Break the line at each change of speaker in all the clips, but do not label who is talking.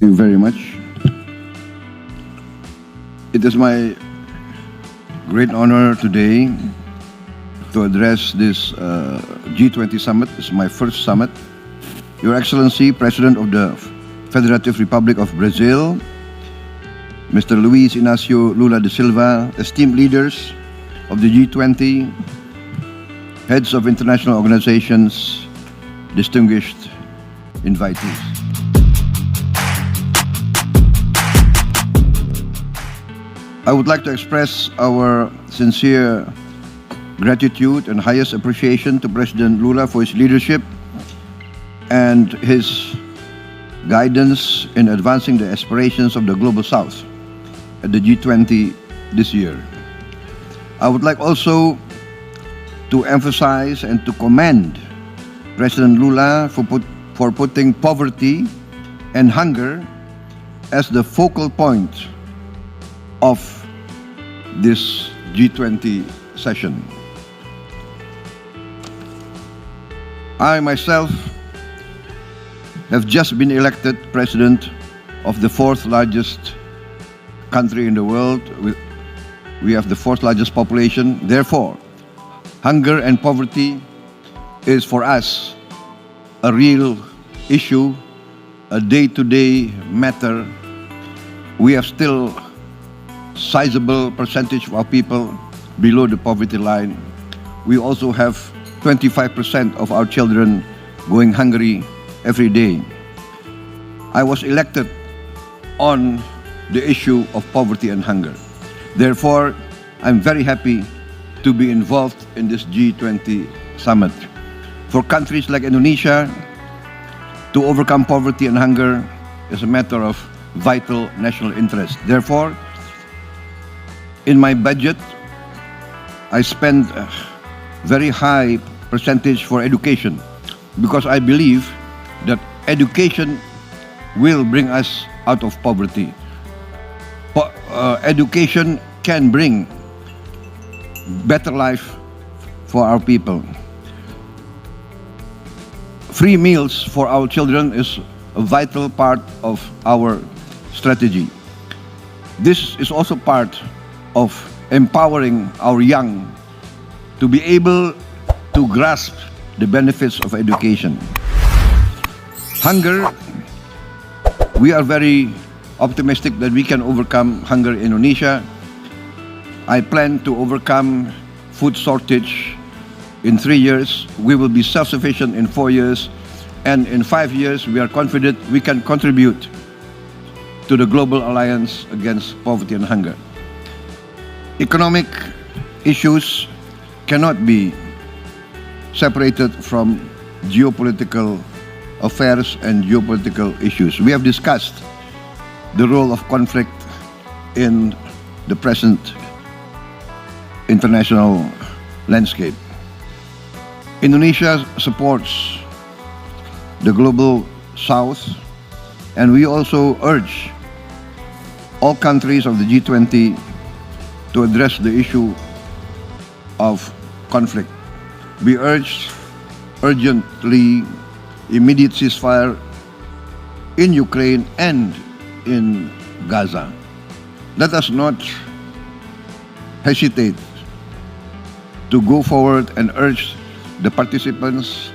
you very much. It is my great honor today to address this G20 summit. This is my first summit. Your Excellency, President of the Federative Republic of Brazil, Mr. Luiz Inácio Lula da Silva, esteemed leaders of the G20, heads of international organizations, distinguished invitees. I would like to express our sincere gratitude and highest appreciation to President Lula for his leadership and his guidance in advancing the aspirations of the Global South at the G20 this year. I would like also to emphasize and to commend President Lula for putting poverty and hunger as the focal point of this G20 session. I myself have just been elected president of the fourth largest country in the world. We have the fourth largest population. Therefore, hunger and poverty is for us a real issue, a day-to-day matter. We have still sizable percentage of our people below the poverty line. We also have 25% of our children going hungry every day. I was elected on the issue of poverty and hunger. Therefore, I'm very happy to be involved in this G20 summit. For countries like Indonesia, to overcome poverty and hunger is a matter of vital national interest. Therefore, in my budget, I spend a very high percentage for education because I believe that education will bring us out of poverty. Education can bring better life for our people. Free meals for our children is a vital part of our strategy. This is also part of empowering our young to be able to grasp the benefits of education. Hunger, we are very optimistic that we can overcome hunger in Indonesia. I plan to overcome food shortage in 3 years. We will be self-sufficient in 4 years. And in 5 years, we are confident we can contribute to the global alliance against poverty and hunger. Economic issues cannot be separated from geopolitical affairs and geopolitical issues. We have discussed the role of conflict in the present international landscape. Indonesia supports the Global South, and we also urge all countries of the G20 to address the issue of conflict. We urge urgently immediate ceasefire in Ukraine and in Gaza. Let us not hesitate to go forward and urge the participants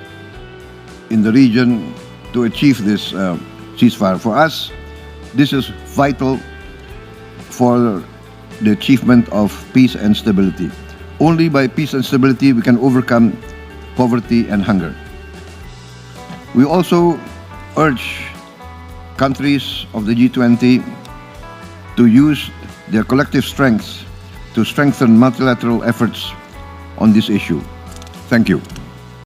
in the region to achieve this ceasefire. For us, this is vital for the achievement of peace and stability. Only by peace and stability we can overcome poverty and hunger. We also urge countries of the G20 to use their collective strengths to strengthen multilateral efforts on this issue. Thank you.